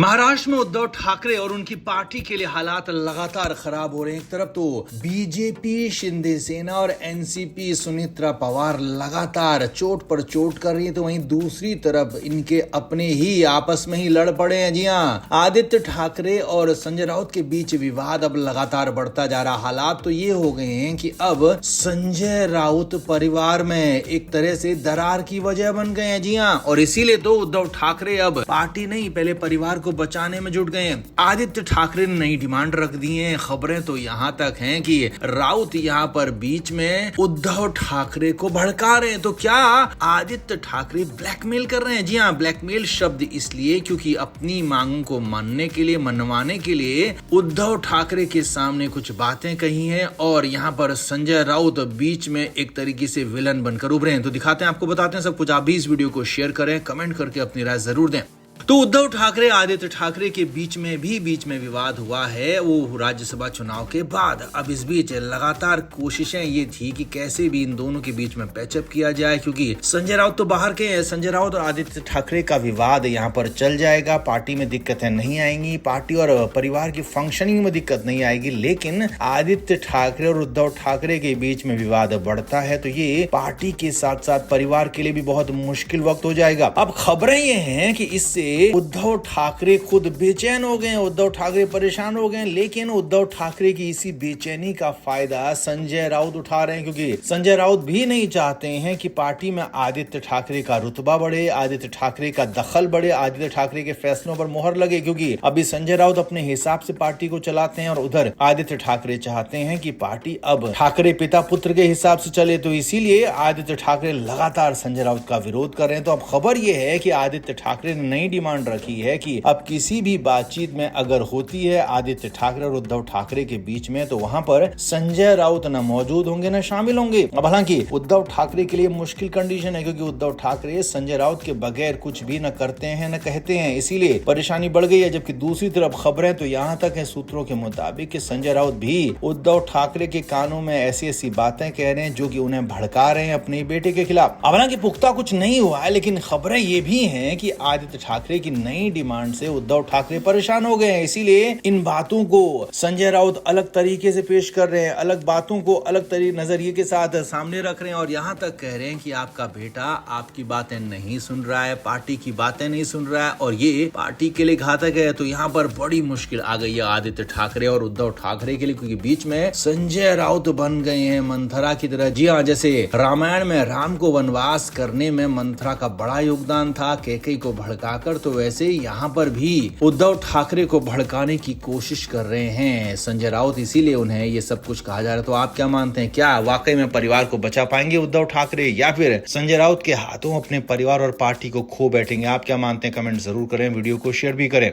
महाराष्ट्र में उद्धव ठाकरे और उनकी पार्टी के लिए हालात लगातार खराब हो रहे हैं। एक तरफ तो बीजेपी, शिंदे सेना और एनसीपी सुनेत्रा पवार लगातार चोट पर चोट कर रही है, तो वहीं दूसरी तरफ इनके अपने ही आपस में ही लड़ पड़े हैं। जी हाँ, आदित्य ठाकरे और संजय राउत के बीच विवाद अब लगातार बढ़ता जा रहा। हालात तो ये हो गए हैं कि अब संजय राउत परिवार में एक तरह से दरार की वजह बन गए हैं। जी हाँ, और इसीलिए तो उद्धव ठाकरे अब पार्टी नहीं, पहले परिवार को बचाने में जुट गए हैं। आदित्य ठाकरे ने नई डिमांड रख दी है। खबरें तो यहाँ तक हैं कि राउत यहाँ पर बीच में उद्धव ठाकरे को भड़का रहे हैं। तो क्या आदित्य ठाकरे ब्लैकमेल कर रहे हैं? जी हाँ, ब्लैकमेल शब्द इसलिए क्योंकि अपनी मांगों को मनवाने के लिए उद्धव ठाकरे के सामने कुछ बातें कही हैं और यहाँ पर संजय राउत बीच में एक तरीके से विलन बनकर उभरे हैं। तो दिखाते हैं, आपको बताते हैं सब कुछ। आप भी इस वीडियो को शेयर करें, कमेंट करके अपनी राय जरूर दें। तो उद्धव ठाकरे आदित्य ठाकरे के बीच में विवाद हुआ है, वो राज्यसभा चुनाव के बाद। अब इस बीच लगातार कोशिशें ये थी कि कैसे भी इन दोनों के बीच में पैचअप किया जाए, क्योंकि संजय राउत तो बाहर के हैं। संजय राउत और आदित्य ठाकरे का विवाद यहाँ पर चल जाएगा, पार्टी में दिक्कतें नहीं आएंगी, पार्टी और परिवार की फंक्शनिंग में दिक्कत नहीं आएगी। लेकिन आदित्य ठाकरे और उद्धव ठाकरे के बीच में विवाद बढ़ता है तो ये पार्टी के साथ साथ परिवार के लिए भी बहुत मुश्किल वक्त हो जाएगा। अब खबरें ये हैं कि इससे उद्धव ठाकरे खुद बेचैन हो गए, उद्धव ठाकरे परेशान हो गए। लेकिन उद्धव ठाकरे की इसी बेचैनी का फायदा संजय राउत उठा रहे हैं, क्योंकि संजय राउत भी नहीं चाहते हैं कि पार्टी में आदित्य ठाकरे का रुतबा बढ़े, आदित्य ठाकरे का दखल बढ़े, आदित्य ठाकरे के फैसलों पर मोहर लगे। क्योंकि अभी संजय राउत अपने हिसाब से पार्टी को चलाते हैं और उधर आदित्य ठाकरे चाहते हैं कि पार्टी अब ठाकरे पिता पुत्र के हिसाब से चले। तो इसीलिए आदित्य ठाकरे लगातार संजय राउत का विरोध कर रहे हैं। तो अब खबर यह है कि आदित्य ठाकरे ने नई डिमांड रखी है कि अब किसी भी बातचीत में अगर होती है आदित्य ठाकरे और उद्धव ठाकरे के बीच में, तो वहां पर संजय राउत न मौजूद होंगे न शामिल होंगे। अब हालांकि उद्धव ठाकरे के लिए मुश्किल कंडीशन है, क्योंकि उद्धव ठाकरे संजय राउत के बगैर कुछ भी न करते हैं न कहते हैं, इसीलिए परेशानी बढ़ गई है। जबकि दूसरी तरफ खबरें तो यहाँ तक है सूत्रों के मुताबिक कि संजय राउत भी उद्धव ठाकरे के कानों में ऐसी ऐसी बातें कह रहे हैं जो कि उन्हें भड़का रहे हैं अपने बेटे के खिलाफ। अब हालांकि पुख्ता कुछ नहीं हुआ है, लेकिन खबरें ये भी हैं कि आदित्य ठाकरे की नई डिमांड से उद्धव ठाकरे परेशान हो गए हैं। इसीलिए इन बातों को संजय राउत अलग तरीके से पेश कर रहे हैं, अलग बातों को अलग नजरिए के साथ सामने रख रहे हैं और यहाँ तक कह रहे हैं कि आपका बेटा आपकी बातें नहीं सुन रहा है, पार्टी की बातें नहीं सुन रहा है और ये पार्टी के लिए घातक है। तो यहाँ पर बड़ी मुश्किल आ गई है आदित्य ठाकरे और उद्धव ठाकरे के लिए, क्योंकि बीच में संजय राउत बन गए हैं मंथरा की तरह। जी हाँ, जैसे रामायण में राम को वनवास करने में मंथरा का बड़ा योगदान था कैकेयी को भड़काकर, तो वैसे यहाँ पर भी उद्धव ठाकरे को भड़काने की कोशिश कर रहे हैं संजय राउत, इसीलिए उन्हें ये सब कुछ कहा जा रहा है। तो आप क्या मानते हैं, क्या वाकई में परिवार को बचा पाएंगे उद्धव ठाकरे, या फिर संजय राउत के हाथों अपने परिवार और पार्टी को खो बैठेंगे? आप क्या मानते हैं, कमेंट जरूर करें, वीडियो को शेयर भी करें।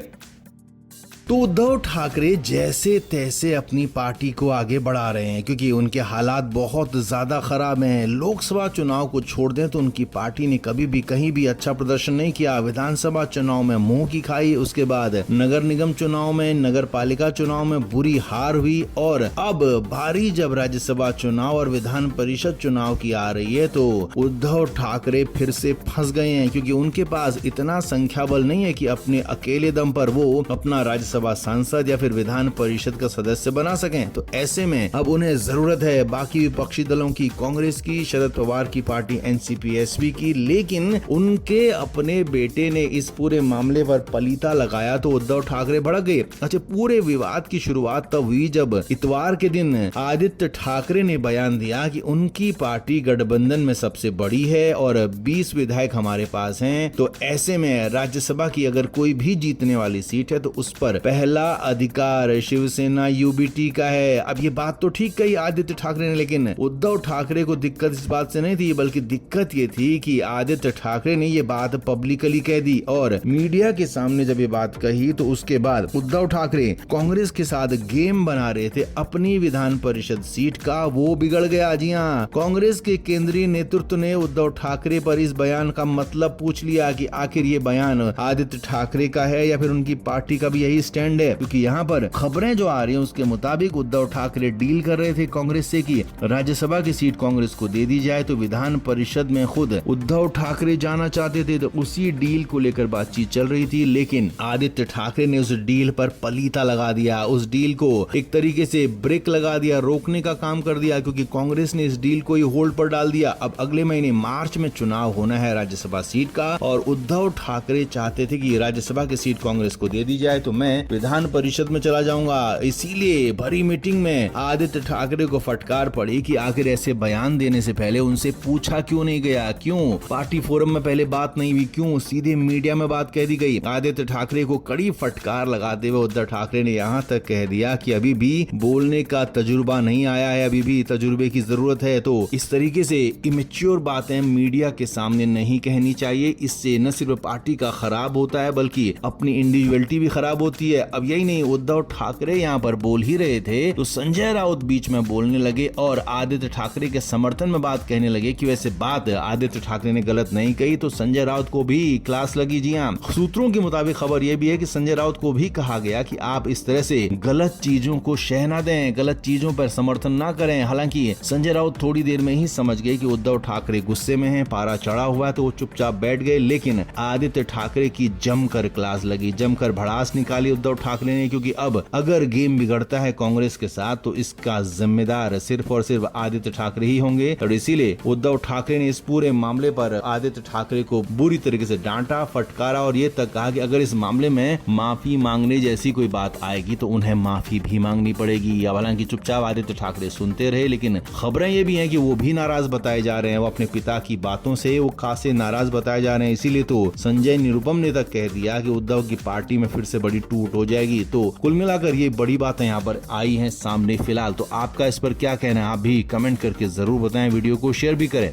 तो उद्धव ठाकरे जैसे तैसे अपनी पार्टी को आगे बढ़ा रहे हैं, क्योंकि उनके हालात बहुत ज्यादा खराब हैं। लोकसभा चुनाव को छोड़ दें तो उनकी पार्टी ने कभी भी कहीं भी अच्छा प्रदर्शन नहीं किया। विधानसभा चुनाव में मुंह की खाई, उसके बाद नगर निगम चुनाव में, नगर पालिका चुनाव में बुरी हार हुई और अब बारी जब राज्यसभा चुनाव और विधान परिषद चुनाव की आ रही है तो उद्धव ठाकरे फिर से फंस गए हैं, क्योंकि उनके पास इतना संख्या बल नहीं है कि अपने अकेले दम पर वो अपना राज्यसभा सांसद या फिर विधान परिषद का सदस्य बना सकें। तो ऐसे में अब उन्हें जरूरत है बाकी विपक्षी दलों की, कांग्रेस की, शरद पवार की पार्टी एनसीपी की। लेकिन उनके अपने बेटे ने इस पूरे मामले पर पलीता लगाया तो उद्धव ठाकरे भड़क गए। अच्छा, पूरे विवाद की शुरुआत तब हुई जब इतवार के दिन आदित्य ठाकरे ने बयान दिया कि उनकी पार्टी गठबंधन में सबसे बड़ी है और 20 विधायक हमारे पास हैं। तो ऐसे में राज्यसभा की अगर कोई भी जीतने वाली सीट है तो उस पर पहला अधिकार शिवसेना यूबीटी का है। अब ये बात तो ठीक कही आदित्य ठाकरे ने, लेकिन उद्धव ठाकरे को दिक्कत इस बात से नहीं थी, बल्कि दिक्कत ये थी कि आदित्य ठाकरे ने ये बात पब्लिकली कह दी और मीडिया के सामने जब ये बात कही तो उसके बाद उद्धव ठाकरे कांग्रेस के साथ गेम बना रहे थे अपनी विधान परिषद सीट का, वो बिगड़ गया। जी हाँ, कांग्रेस के केंद्रीय नेतृत्व ने उद्धव ठाकरे पर इस बयान का मतलब पूछ लिया कि आखिर ये बयान आदित्य ठाकरे का है या फिर उनकी पार्टी का भी यही स्टैंड है, क्योंकि यहाँ पर खबरें जो आ रही हैं उसके मुताबिक उद्धव ठाकरे डील कर रहे थे कांग्रेस से कि राज्यसभा की सीट कांग्रेस को दे दी जाए, तो विधान परिषद में खुद उद्धव ठाकरे जाना चाहते थे, तो उसी डील को लेकर बातचीत चल रही थी। लेकिन आदित्य ठाकरे ने उस डील पर पलीता लगा दिया, उस डील को एक तरीके से ब्रेक लगा दिया, रोकने का काम कर दिया, क्योंकि कांग्रेस ने इस डील को ही होल्ड पर डाल दिया। अब अगले महीने मार्च में चुनाव होना है राज्यसभा सीट का, और उद्धव ठाकरे चाहते थे कि राज्यसभा की सीट कांग्रेस को दे दी जाए तो मैं विधान परिषद में चला जाऊंगा। इसीलिए भरी मीटिंग में आदित्य ठाकरे को फटकार पड़ी कि आखिर ऐसे बयान देने से पहले उनसे पूछा क्यों नहीं गया, क्यों पार्टी फोरम में पहले बात नहीं हुई, क्यों सीधे मीडिया में बात कह दी गई। आदित्य ठाकरे को कड़ी फटकार लगाते हुए उद्धव ठाकरे ने यहाँ तक कह दिया कि अभी भी बोलने का तजुर्बा नहीं आया है, अभी भी तजुर्बे की जरूरत है। तो इस तरीके से इमेच्योर बातें मीडिया के सामने नहीं कहनी चाहिए, इससे न सिर्फ पार्टी का खराब होता है बल्कि अपनी इंडिविजुअलिटी भी खराब होती है। अब यही नहीं, उद्धव ठाकरे यहाँ पर बोल ही रहे थे तो संजय राउत बीच में बोलने लगे और आदित्य ठाकरे के समर्थन में बात कहने लगे कि वैसे बात आदित्य ठाकरे ने गलत नहीं कही, तो संजय राउत को भी क्लास लगी। जी हाँ, सूत्रों के मुताबिक खबर यह भी है कि संजय राउत को भी कहा गया कि आप इस तरह से गलत चीजों को शह ना दें, गलत चीजों पर समर्थन ना करें। हालांकि संजय राउत थोड़ी देर में ही समझ गए कि उद्धव ठाकरे गुस्से में हैं, पारा चढ़ा हुआ है, तो वो चुपचाप बैठ गए। लेकिन आदित्य ठाकरे की जमकर क्लास लगी, जमकर भड़ास निकाली उद्धव ठाकरे ने, क्योंकि अब अगर गेम बिगड़ता है कांग्रेस के साथ तो इसका जिम्मेदार सिर्फ और सिर्फ आदित्य ठाकरे ही होंगे। और इसीलिए उद्धव ठाकरे ने इस पूरे मामले पर आदित्य ठाकरे को बुरी तरीके से डांटा, फटकारा और ये तक कहा कि अगर इस मामले में माफी मांगने जैसी कोई बात आएगी तो उन्हें माफी भी मांगनी पड़ेगी। हालांकि चुपचाप आदित्य ठाकरे सुनते रहे, लेकिन खबरें ये भी हैं कि वो भी नाराज बताए जा रहे हैं, वो अपने पिता की बातों से वो खासे नाराज बताए जा रहे हैं। इसीलिए तो संजय निरुपम ने तक कह दिया कि उद्धव की पार्टी में फिर से बड़ी टूट हो जाएगी। तो कुल मिलाकर ये बड़ी बातें यहाँ पर आई हैं सामने फिलहाल। तो आपका इस पर क्या कहना है, आप भी कमेंट करके जरूर बताएं, वीडियो को शेयर भी करें।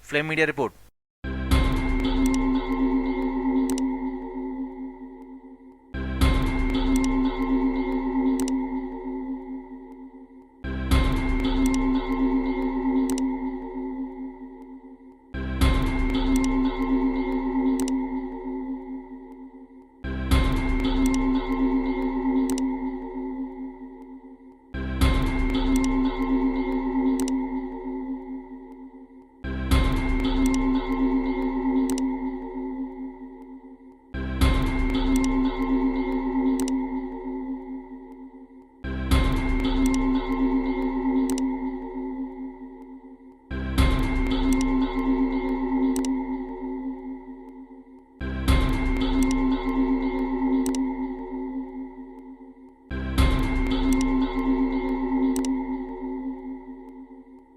Flame media report.